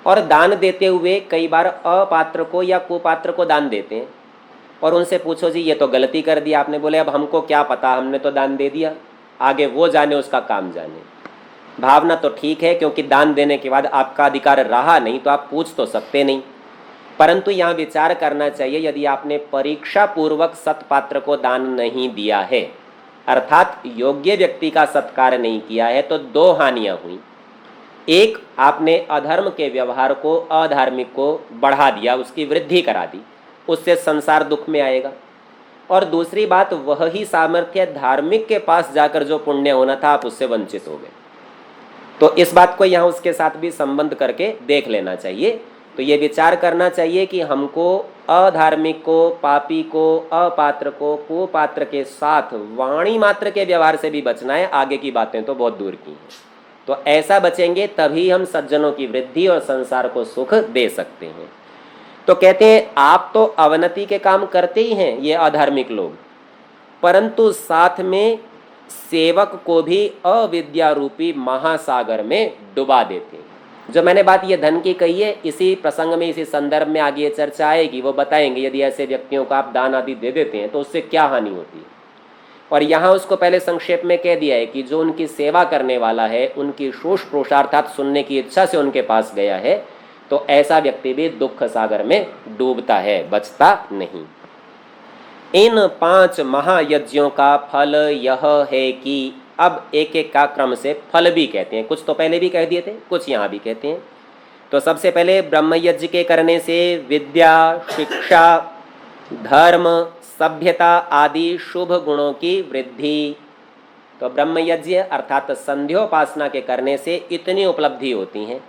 और दान देते हुए कई बार अपात्र को या कुपात्र को दान देते हैं, और उनसे पूछो जी ये तो गलती कर दिया आपने, बोले अब हमको क्या पता, हमने तो दान दे दिया, आगे वो जाने, उसका काम जाने। भावना तो ठीक है, क्योंकि दान देने के बाद आपका अधिकार रहा नहीं तो आप पूछ तो सकते नहीं, परंतु यहाँ विचार करना चाहिए, यदि आपने परीक्षा पूर्वक सत्पात्र को दान नहीं दिया है, अर्थात योग्य व्यक्ति का सत्कार नहीं किया है, तो दो हानियां हुई। एक, आपने अधर्म के व्यवहार को, अधार्मिक को बढ़ा दिया, उसकी वृद्धि करा दी, उससे संसार दुख में आएगा। और दूसरी बात, वह ही सामर्थ्य धार्मिक के पास जाकर जो पुण्य होना था, आप उससे वंचित हो गए। तो इस बात को यहाँ उसके साथ भी संबंध करके देख लेना चाहिए। तो ये विचार करना चाहिए कि हमको अधार्मिक को, पापी को, अपात्र को, कुपात्र के साथ वाणी मात्र के व्यवहार से भी बचना है, आगे की बातें तो बहुत दूर की हैं। तो ऐसा बचेंगे तभी हम सज्जनों की वृद्धि और संसार को सुख दे सकते हैं। तो कहते हैं आप तो अवनति के काम करते ही हैं ये अधार्मिक लोग, परंतु साथ में सेवक को भी अविद्या रूपी महासागर में डुबा देते हैं। जो मैंने बात ये धन की कही है, इसी प्रसंग में, इसी संदर्भ में आगे चर्चा आएगी, वो बताएंगे यदि ऐसे व्यक्तियों को आप दान आदि दे देते हैं तो उससे क्या हानि होती है। और यहाँ उसको पहले संक्षेप में कह दिया है कि जो उनकी सेवा करने वाला है, उनकी शोष पुरुषार्थात सुनने की इच्छा से उनके पास गया है, तो ऐसा व्यक्ति भी दुख सागर में डूबता है, बचता नहीं। इन 5 महायज्ञों का फल यह है कि, अब एक एक का क्रम से फल भी कहते हैं, कुछ तो पहले भी कह दिए थे, कुछ यहाँ भी कहते हैं। तो सबसे पहले ब्रह्मयज्ञ के करने से विद्या, शिक्षा, धर्म, सभ्यता आदि शुभ गुणों की वृद्धि। तो ब्रह्मयज्ञ अर्थात संध्योपासना के करने से इतनी उपलब्धि होती हैं।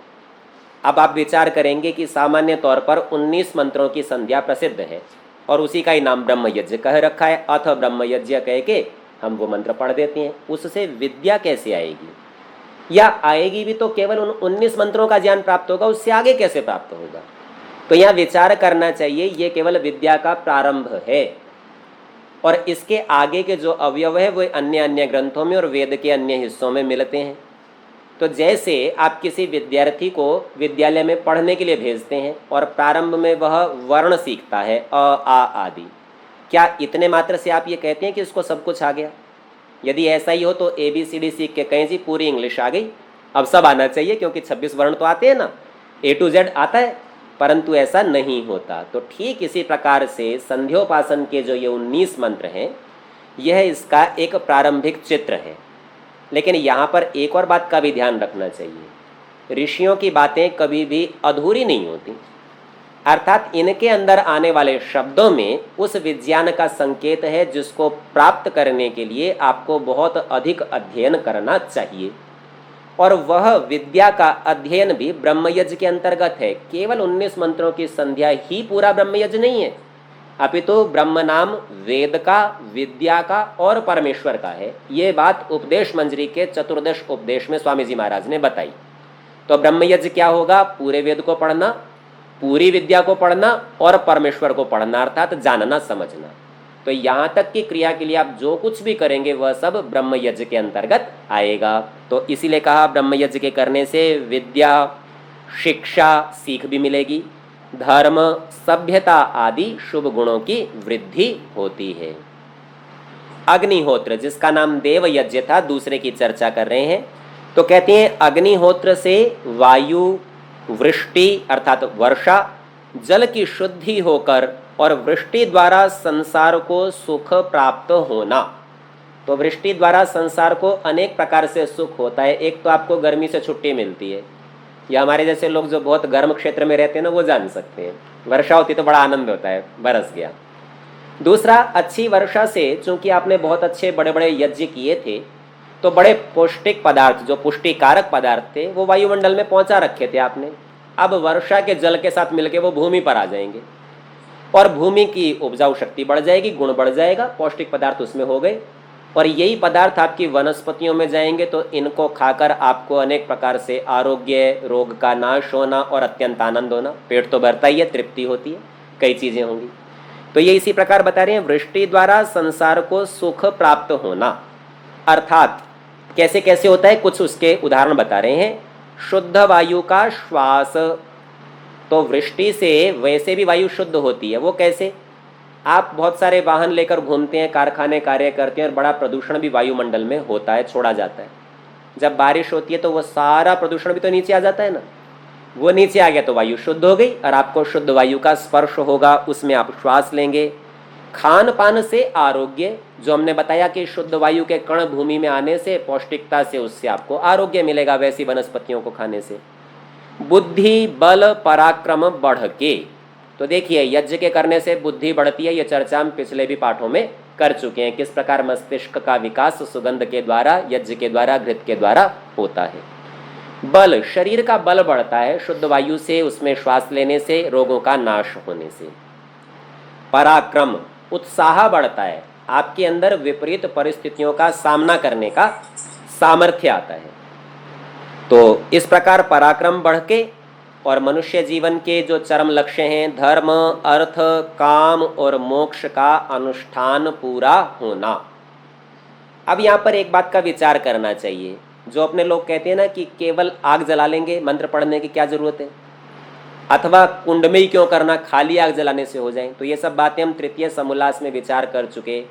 अब आप विचार करेंगे कि सामान्य तौर पर 19 मंत्रों की संध्या प्रसिद्ध है और उसी का ही नाम ब्रह्मयज्ञ कह रखा है, अथ ब्रह्मयज्ञ कह के हम वो मंत्र पढ़ देते हैं। उससे विद्या कैसे आएगी, या आएगी भी तो केवल उन 19 मंत्रों का ज्ञान प्राप्त होगा, उससे आगे कैसे प्राप्त होगा। तो यहाँ विचार करना चाहिए, ये केवल विद्या का प्रारंभ है, और इसके आगे के जो अवयव है वो अन्य अन्य ग्रंथों में और वेद के अन्य हिस्सों में मिलते हैं। तो जैसे आप किसी विद्यार्थी को विद्यालय में पढ़ने के लिए भेजते हैं और प्रारंभ में वह वर्ण सीखता है, अ आ आदि, क्या इतने मात्र से आप ये कहते हैं कि उसको सब कुछ आ गया? यदि ऐसा ही हो तो ABCD सीख के कहें जी पूरी इंग्लिश आ गई, अब सब आना चाहिए, क्योंकि 26 वर्ण तो आते हैं ना, A to Z आता है, परंतु ऐसा नहीं होता। तो ठीक इसी प्रकार से संध्योपासन के जो ये 19 मंत्र हैं, यह इसका एक प्रारंभिक चित्र है। लेकिन यहाँ पर एक और बात का भी ध्यान रखना चाहिए, ऋषियों की बातें कभी भी अधूरी नहीं होती, अर्थात इनके अंदर आने वाले शब्दों में उस विज्ञान का संकेत है जिसको प्राप्त करने के लिए आपको बहुत अधिक अध्ययन करना चाहिए। और वह विद्या का अध्ययन भी ब्रह्मयज्ञ के अंतर्गत है। केवल 19 मंत्रों की संध्या ही पूरा ब्रह्मयज्ञ नहीं है, अपितु ब्रह्म नाम वेद का, विद्या का और परमेश्वर का है। ये बात उपदेश मंजरी के 14 उपदेश में स्वामी जी महाराज ने बताई। तो ब्रह्मयज्ञ क्या होगा? पूरे वेद को पढ़ना, पूरी विद्या को पढ़ना और परमेश्वर को पढ़ना, अर्थात जानना समझना। तो यहाँ तक की क्रिया के लिए आप जो कुछ भी करेंगे वह सब ब्रह्मयज्ञ के अंतर्गत आएगा। तो इसीलिए कहा ब्रह्मयज्ञ के करने से विद्या, शिक्षा, सीख भी मिलेगी, धर्म, सभ्यता आदि शुभ गुणों की वृद्धि होती है। अग्निहोत्र, जिसका नाम देव यज्ञ था, दूसरे की चर्चा कर रहे हैं। तो कहते हैं अग्निहोत्र से वायु, वृष्टि अर्थात वर्षा, जल की शुद्धि होकर और वृष्टि द्वारा संसार को सुख प्राप्त होना। तो वृष्टि द्वारा संसार को अनेक प्रकार से सुख होता है। एक तो आपको गर्मी से छुट्टी मिलती है, या हमारे जैसे लोग जो बहुत गर्म क्षेत्र में रहते हैं ना, वो जान सकते हैं। वर्षा होती तो बड़ा आनंद होता है, बरस गया। दूसरा, अच्छी वर्षा से चूंकि आपने बहुत अच्छे बड़े बड़े यज्ञ किए थे, तो बड़े पौष्टिक पदार्थ, जो पुष्टिकारक पदार्थ थे, वो वायुमंडल में पहुंचा रखे थे आपने। अब वर्षा के जल के साथ मिलके वो भूमि पर आ जाएंगे और भूमि की उपजाऊ शक्ति बढ़ जाएगी, गुण बढ़ जाएगा, पौष्टिक पदार्थ उसमें हो गए। और यही पदार्थ आपकी वनस्पतियों में जाएंगे तो इनको खाकर आपको अनेक प्रकार से आरोग्य, रोग का नाश होना और अत्यंत आनंद होना। पेट तो भरता ही है, तृप्ति होती है, कई चीज़ें होंगी। तो ये इसी प्रकार बता रहे हैं, वृष्टि द्वारा संसार को सुख प्राप्त होना। अर्थात कैसे कैसे होता है, कुछ उसके उदाहरण बता रहे हैं। शुद्ध वायु का श्वास, तो वृष्टि से वैसे भी वायु शुद्ध होती है। वो कैसे? आप बहुत सारे वाहन लेकर घूमते हैं, कारखाने कार्य करते हैं और बड़ा प्रदूषण भी वायुमंडल में होता है, छोड़ा जाता है। जब बारिश होती है तो वो सारा प्रदूषण भी तो नीचे आ जाता है ना। वो नीचे आ गया तो वायु शुद्ध हो गई और आपको शुद्ध वायु का स्पर्श होगा, उसमें आप श्वास लेंगे। खान पान से आरोग्य, जो हमने बताया कि शुद्ध वायु के कण भूमि में आने से, पौष्टिकता से, उससे आपको आरोग्य मिलेगा वैसी वनस्पतियों को खाने से। बुद्धि, बल, पराक्रम बढ़ के, तो देखिए यज्ञ के करने से बुद्धि बढ़ती है। ये चर्चा हम पिछले भी पाठों में कर चुके हैं, किस प्रकार मस्तिष्क का विकास सुगंध के द्वारा, यज्ञ के द्वारा, घृत के द्वारा होता है। बल, शरीर का बल बढ़ता है शुद्ध वायु से, उसमें श्वास लेने से, रोगों का नाश होने से। पराक्रम, उत्साह बढ़ता है, आपके अंदर विपरीत परिस्थितियों का सामना करने का सामर्थ्य आता है। तो इस प्रकार पराक्रम बढ़ के और मनुष्य जीवन के जो चरम लक्ष्य हैं, धर्म, अर्थ, काम और मोक्ष का अनुष्ठान पूरा होना। अब यहाँ पर एक बात का विचार करना चाहिए। जो अपने लोग कहते हैं ना कि केवल आग जला लेंगे, मंत्र पढ़ने की क्या जरूरत है, अथवा कुंड में ही क्यों करना, खाली आग जलाने से हो जाए। तो ये सब बातें हम तृतीय समोल्लास में विचार कर चुके।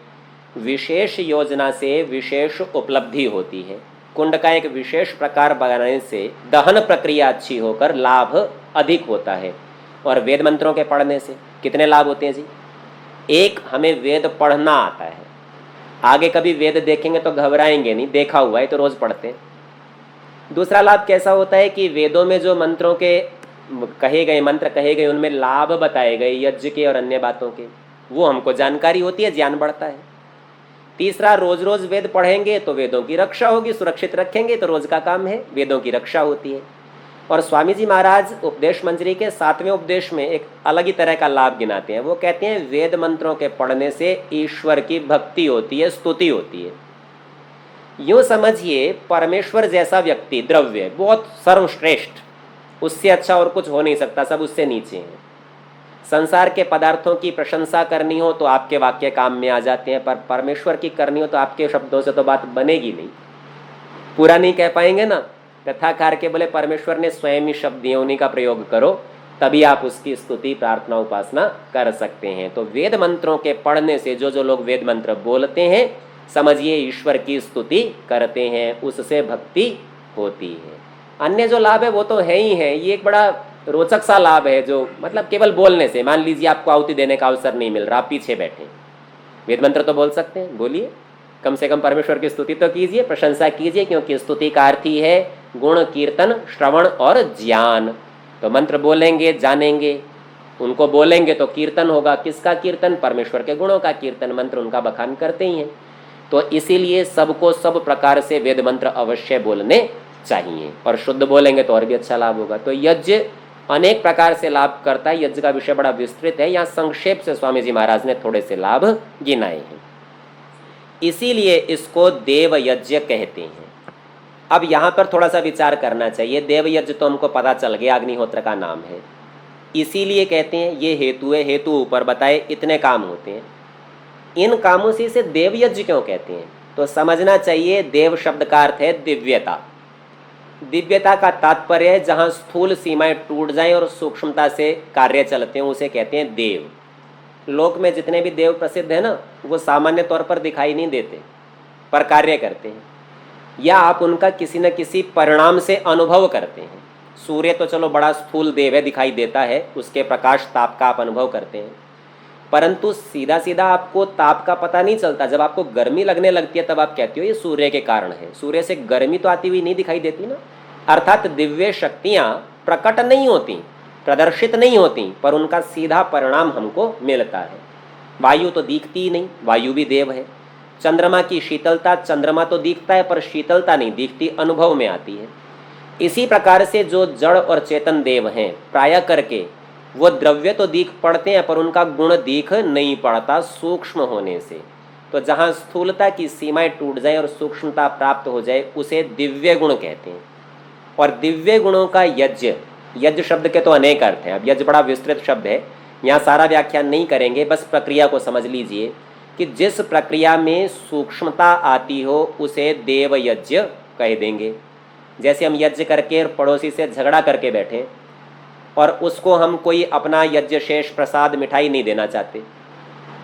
विशेष योजना से विशेष उपलब्धि होती है। कुंड का एक विशेष प्रकार बनाने से दहन प्रक्रिया अच्छी होकर लाभ अधिक होता है। और वेद मंत्रों के पढ़ने से कितने लाभ होते हैं जी? एक, हमें वेद पढ़ना आता है। आगे कभी वेद देखेंगे तो घबराएंगे नहीं, देखा हुआ है तो रोज पढ़ते हैं। दूसरा लाभ कैसा होता है कि वेदों में जो मंत्रों के कहे गए, मंत्र कहे गए, उनमें लाभ बताए गए यज्ञ के और अन्य बातों के, वो हमको जानकारी होती है, ज्ञान बढ़ता है। तीसरा, रोज रोज वेद पढ़ेंगे तो वेदों की रक्षा होगी, सुरक्षित रखेंगे तो रोज का काम है, वेदों की रक्षा होती है। और स्वामी जी महाराज उपदेश मंजरी के 7वें उपदेश में एक अलग ही तरह का लाभ गिनाते हैं। वो कहते हैं वेद मंत्रों के पढ़ने से ईश्वर की भक्ति होती है, स्तुति होती है। यूँ समझिए, परमेश्वर जैसा व्यक्ति, द्रव्य बहुत सर्वश्रेष्ठ, उससे अच्छा और कुछ हो नहीं सकता, सब उससे नीचे हैं। संसार के पदार्थों की प्रशंसा करनी हो तो आपके वाक्य काम में आ जाते हैं, पर परमेश्वर की करनी हो तो आपके शब्दों से तो बात बनेगी नहीं, पूरा नहीं कह पाएंगे ना। कथाकार के बोले परमेश्वर ने स्वयं ही शब्द दिए, उन्हीं का प्रयोग करो, तभी आप उसकी स्तुति, प्रार्थना, उपासना कर सकते हैं। तो वेद मंत्रों के पढ़ने से जो लोग वेद मंत्र बोलते हैं, समझिए ईश्वर की स्तुति करते हैं, उससे भक्ति होती है। अन्य जो लाभ है वो तो है ही है। ये एक बड़ा रोचक सा लाभ है जो मतलब केवल बोलने से, मान लीजिए आपको आहुति देने का अवसर नहीं मिल रहा, आप पीछे बैठे, वेद मंत्र तो बोल सकते हैं, बोलिए, कम से कम परमेश्वर की स्तुति तो कीजिए, प्रशंसा कीजिए, क्योंकि स्तुति का अर्थ ही है गुण, कीर्तन, श्रवण और ज्ञान। तो मंत्र बोलेंगे, जानेंगे, उनको बोलेंगे तो कीर्तन होगा। किसका कीर्तन? परमेश्वर के गुणों का कीर्तन। मंत्र उनका बखान करते ही हैं। तो इसीलिए सबको सब प्रकार से वेद मंत्र अवश्य बोलने चाहिए, और शुद्ध बोलेंगे तो और भी अच्छा लाभ होगा। तो यज्ञ अनेक प्रकार से लाभ करता है। यज्ञ का विषय बड़ा विस्तृत है, यहाँ संक्षेप से स्वामी जी महाराज ने थोड़े से लाभ गिनाए हैं, इसीलिए इसको देव यज्ञ कहते हैं। अब यहाँ पर थोड़ा सा विचार करना चाहिए। देव यज्ञ तो हमको पता चल गया, अग्निहोत्र का नाम है, इसीलिए कहते हैं, ये हेतु है, हेतु ऊपर बताए, इतने काम होते हैं, इन कामों से इसे देव यज्ञ क्यों कहते हैं? तो समझना चाहिए, देव शब्द का अर्थ है दिव्यता। दिव्यता का तात्पर्य है जहाँ स्थूल सीमाएं टूट जाएं और सूक्ष्मता से कार्य चलते हैं, उसे कहते हैं देव। लोक में जितने भी देव प्रसिद्ध है ना, वो सामान्य तौर पर दिखाई नहीं देते पर कार्य करते हैं, या आप उनका किसी न किसी परिणाम से अनुभव करते हैं। सूर्य तो चलो बड़ा स्थूल देव है, दिखाई देता है, उसके प्रकाश ताप का आप अनुभव करते हैं, परंतु सीधा सीधा आपको ताप का पता नहीं चलता। जब आपको गर्मी लगने लगती है तब आप कहते हो ये सूर्य के कारण है। सूर्य से गर्मी तो आती हुई नहीं दिखाई देती ना। अर्थात दिव्य शक्तियाँ प्रकट नहीं होती, प्रदर्शित नहीं होती, पर उनका सीधा परिणाम हमको मिलता है। वायु तो दिखती ही नहीं, वायु भी देव है। चंद्रमा की शीतलता, चंद्रमा तो दिखता है पर शीतलता नहीं दिखती, अनुभव में आती है। इसी प्रकार से जो जड़ और चेतन देव हैं, प्राय करके वो द्रव्य तो दिख पड़ते हैं पर उनका गुण दिख नहीं पड़ता सूक्ष्म होने से। तो जहाँ स्थूलता की सीमाएं टूट जाए और सूक्ष्मता प्राप्त हो जाए उसे दिव्य गुण कहते हैं। और दिव्य गुणों का यज्ञ, यज्ञ शब्द के तो अनेक अर्थ हैं, अब यज्ञ बड़ा विस्तृत शब्द है, यहाँ सारा व्याख्यान नहीं करेंगे, बस प्रक्रिया को समझ लीजिए कि जिस प्रक्रिया में सूक्ष्मता आती हो उसे देव यज्ञ कह देंगे। जैसे हम यज्ञ करके पड़ोसी से झगड़ा करके बैठे और उसको हम कोई अपना यज्ञ शेष प्रसाद मिठाई नहीं देना चाहते,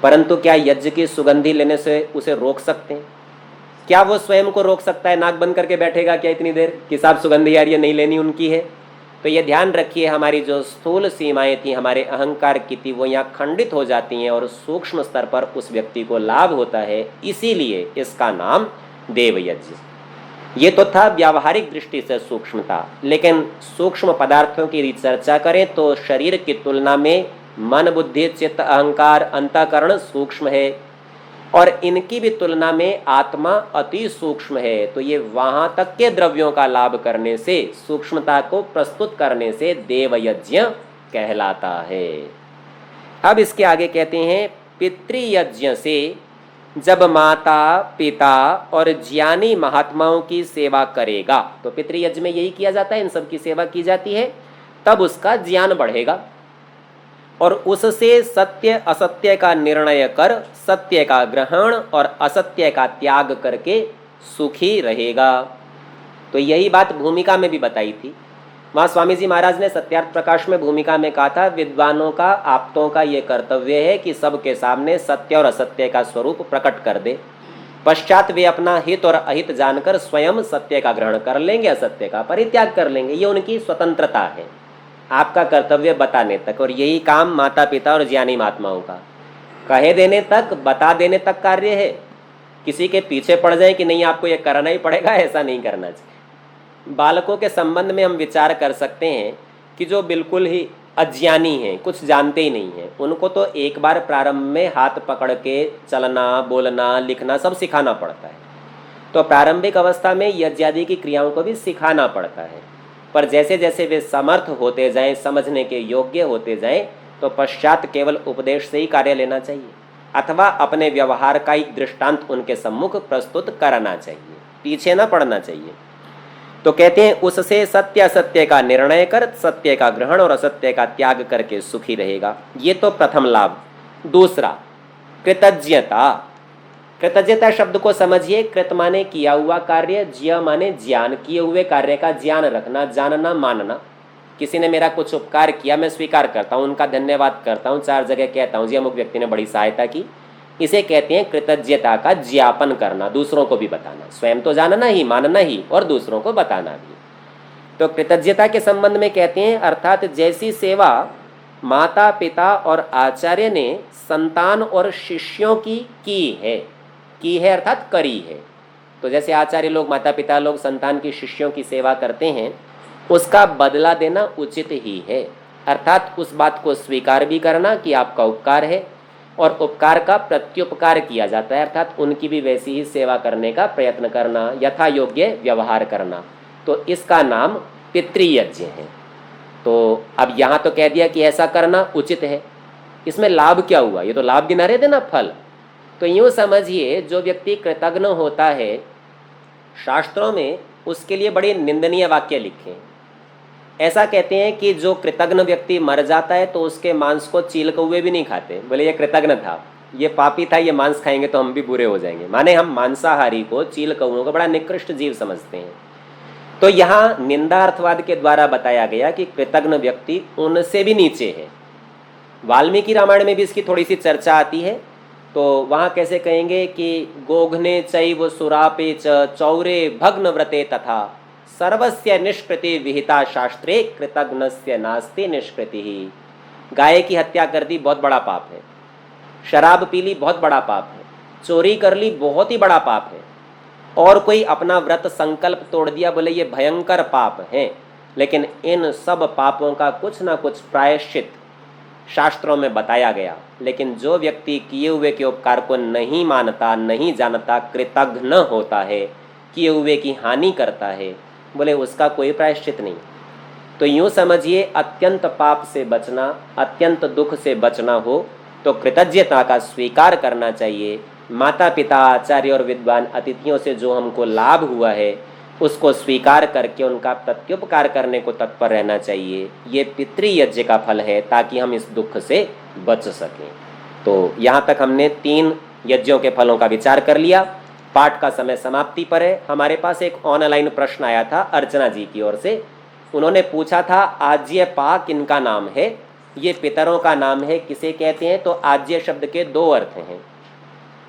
परंतु क्या यज्ञ की सुगंधी लेने से उसे रोक सकते हैं? क्या वो स्वयं को रोक सकता है? नाक बंद करके बैठेगा क्या इतनी देर कि साहब सुगंधी यार ये नहीं लेनी, उनकी है? तो ये ध्यान रखिए, हमारी जो स्थूल सीमाएं थी, हमारे अहंकार की थी, वो यहाँ खंडित हो जाती हैं और सूक्ष्म स्तर पर उस व्यक्ति को लाभ होता है। इसीलिए इसका नाम देव यज्ञ। ये तो था व्यावहारिक दृष्टि से सूक्ष्मता, लेकिन सूक्ष्म पदार्थों की चर्चा करें तो शरीर की तुलना में मन, बुद्धि, चित्त, अहंकार, अंतःकरण सूक्ष्म है और इनकी भी तुलना में आत्मा अति सूक्ष्म है। तो ये वहाँ तक के द्रव्यों का लाभ करने से, सूक्ष्मता को प्रस्तुत करने से देवयज्ञ कहलाता है। अब इसके आगे कहते हैं पितृयज्ञ से जब माता पिता और ज्ञानी महात्माओं की सेवा करेगा, तो पितृयज्ञ में यही किया जाता है, इन सब की सेवा की जाती है, तब उसका ज्ञान बढ़ेगा और उससे सत्य असत्य का निर्णय कर सत्य का ग्रहण और असत्य का त्याग करके सुखी रहेगा। तो यही बात भूमिका में भी बताई थी। वहाँ स्वामी जी महाराज ने सत्यार्थ प्रकाश में भूमिका में कहा था, विद्वानों का, आप्तों का ये कर्तव्य है कि सबके सामने सत्य और असत्य का स्वरूप प्रकट कर दे, पश्चात वे अपना हित और अहित जानकर स्वयं सत्य का ग्रहण कर लेंगे, असत्य का परित्याग कर लेंगे। ये उनकी स्वतंत्रता है, आपका कर्तव्य बताने तक। और यही काम माता पिता और ज्ञानी महात्माओं का, कहे देने तक, बता देने तक कार्य है। किसी के पीछे पड़ जाए कि नहीं आपको ये करना ही पड़ेगा, ऐसा नहीं करना चाहिए। बालकों के संबंध में हम विचार कर सकते हैं कि जो बिल्कुल ही अज्ञानी हैं, कुछ जानते ही नहीं हैं, उनको तो एक बार प्रारंभ में हाथ पकड़ के चलना, बोलना, लिखना सब सिखाना पड़ता है। तो प्रारंभिक अवस्था में यज्ञ आदि की क्रियाओं को भी सिखाना पड़ता है, पर जैसे जैसे वे समर्थ होते जाएं, समझने के योग्य होते जाएं, तो पश्चात केवल उपदेश से ही कार्य लेना चाहिए अथवा अपने व्यवहार का एक दृष्टांत उनके सम्मुख प्रस्तुत करना चाहिए, पीछे ना पड़ना चाहिए। तो कहते हैं उससे सत्य असत्य का निर्णय कर सत्य का ग्रहण और असत्य का त्याग करके सुखी रहेगा। ये तो प्रथम लाभ। दूसरा कृतज्ञता। कृतज्ञता शब्द को समझिए, कृत माने किया हुआ कार्य, ज्ञ माने ज्ञान, किए हुए कार्य का ज्ञान रखना, जानना, मानना। किसी ने मेरा कुछ उपकार किया, मैं स्वीकार करता हूँ, उनका धन्यवाद करता हूँ, 4 जगह कहता हूँ जी अमुक व्यक्ति ने बड़ी सहायता की। इसे कहते हैं कृतज्ञता का ज्ञापन करना, दूसरों को भी बताना, स्वयं तो जानना ही, मानना ही और दूसरों को बताना भी। तो कृतज्ञता के संबंध में कहते हैं अर्थात जैसी सेवा माता पिता और आचार्य ने संतान और शिष्यों की है अर्थात करी है। तो जैसे आचार्य लोग, माता पिता लोग संतान की, शिष्यों की सेवा करते हैं, उसका बदला देना उचित ही है। अर्थात उस बात को स्वीकार भी करना कि आपका उपकार है और उपकार का प्रत्युपकार किया जाता है, अर्थात उनकी भी वैसी ही सेवा करने का प्रयत्न करना, यथा योग्य व्यवहार करना। तो इसका नाम पितृयज्ञ है। तो अब यहाँ तो कह दिया कि ऐसा करना उचित है, इसमें लाभ क्या हुआ? ये तो लाभ गिना रहे थे ना, फल। तो यूँ समझिए, जो व्यक्ति कृतज्ञ होता है, शास्त्रों में उसके लिए बड़े निंदनीय वाक्य लिखे। ऐसा कहते हैं कि जो कृतज्ञ व्यक्ति मर जाता है तो उसके मांस को चील कौवे भी नहीं खाते, बोले ये कृतज्ञ था, ये पापी था, ये मांस खाएंगे तो हम भी बुरे हो जाएंगे। माने हम मांसाहारी को, चील कौवों को बड़ा निकृष्ट जीव समझते हैं। तो यहां निंदार्थवाद के द्वारा बताया गया कि कृतघ्न व्यक्ति उनसे भी नीचे है। वाल्मीकि रामायण में भी इसकी थोड़ी सी चर्चा आती है। तो वहां कैसे कहेंगे कि गोघ्ने चैव सुरापे च चौरे भग्न व्रते तथा सर्वस्य निष्कृति विहिता शास्त्रे कृतघ्नस्य नास्ति निष्कृति ही। गाय की हत्या कर दी, बहुत बड़ा पाप है। शराब पी ली, बहुत बड़ा पाप है। चोरी कर ली, बहुत ही बड़ा पाप है। और कोई अपना व्रत संकल्प तोड़ दिया, बोले ये भयंकर पाप है। लेकिन इन सब पापों का कुछ ना कुछ प्रायश्चित शास्त्रों में बताया गया। लेकिन जो व्यक्ति किए हुए के उपकार को नहीं मानता, नहीं जानता, कृतघ्न होता है, किए हुए की हानि करता है, बोले उसका कोई प्रायश्चित नहीं। तो यूँ समझिए, अत्यंत पाप से बचना, अत्यंत दुख से बचना हो तो कृतज्ञता का स्वीकार करना चाहिए। माता पिता, आचार्य और विद्वान अतिथियों से जो हमको लाभ हुआ है उसको स्वीकार करके उनका प्रत्युपकार करने को तत्पर रहना चाहिए। ये पितृयज्ञ का फल है, ताकि हम इस दुख से बच सकें। तो यहाँ तक हमने 3 यज्ञों के फलों का विचार कर लिया। पाठ का समय समाप्ति पर है। हमारे पास एक ऑनलाइन प्रश्न आया था अर्चना जी की ओर से। उन्होंने पूछा था आज्य पा किनका नाम है? ये पितरों का नाम है, किसे कहते हैं? तो आज्य शब्द के 2 अर्थ हैं।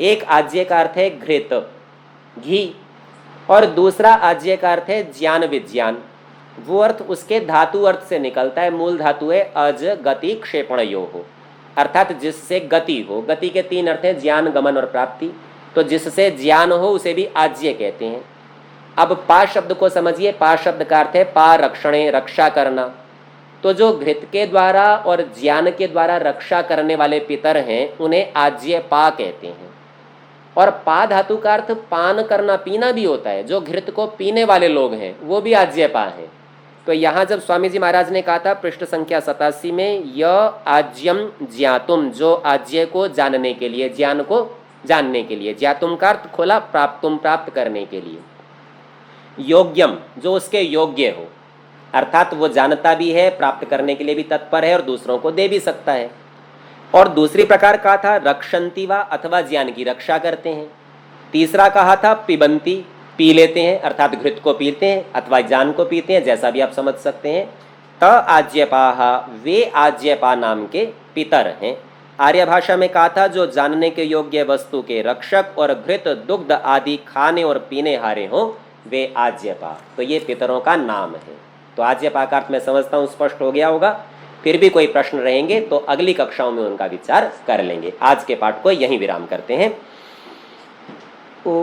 एक आज्य का अर्थ है घृत, घी, और दूसरा आज्य का अर्थ है ज्ञान विज्ञान। वो अर्थ उसके धातु अर्थ से निकलता है। मूल धातु है अज गति क्षेपण यो हो, अर्थात जिससे गति हो। गति के 3 अर्थ हैं, ज्ञान, गमन और प्राप्ति। तो जिससे ज्ञान हो उसे भी आज्य कहते हैं। अब पा शब्द को समझिए। पा शब्द का अर्थ है पा रक्षणे, रक्षा करना। तो जो घृत के द्वारा और ज्ञान के द्वारा रक्षा करने वाले पितर हैं उन्हें आज्य पा कहते हैं। और पा धातु का अर्थ पान करना, पीना भी होता है। जो घृत को पीने वाले लोग हैं वो भी आज्य पा हैं। तो यहाँ जब स्वामी जी महाराज ने कहा था पृष्ठ संख्या 87 में, य आज्यम ज्ञातुम, जो आज्य को जानने के लिए, ज्ञान को जानने के लिए, ज्ञातुम का अर्थ खोला प्राप्तुम, प्राप्त करने के लिए, योग्यम, जो उसके योग्य हो, अर्थात वो जानता भी है, प्राप्त करने के लिए भी तत्पर है और दूसरों को दे भी सकता है। और दूसरी प्रकार कहा था रक्षंती वा, अथवा ज्ञान की रक्षा करते हैं। तीसरा कहा था पिबंती, पी लेते हैं, अर्थात घृत को पीते हैं अथवा ज्ञान को पीते हैं, जैसा भी आप समझ सकते हैं। त आज्यपाहा, वे आज्यपा नाम के पितर हैं। आर्य भाषा में कहा था जो जानने के योग्य वस्तु के रक्षक और घृत, दुग्ध आदि खाने और पीने हारे हों वे आज्यपा। तो ये पितरों का नाम है। तो आज्यपा का अर्थ मैं समझता हूँ स्पष्ट हो गया होगा। फिर भी कोई प्रश्न रहेंगे तो अगली कक्षाओं में उनका विचार कर लेंगे। आज के पाठ को यहीं विराम करते हैं। ओ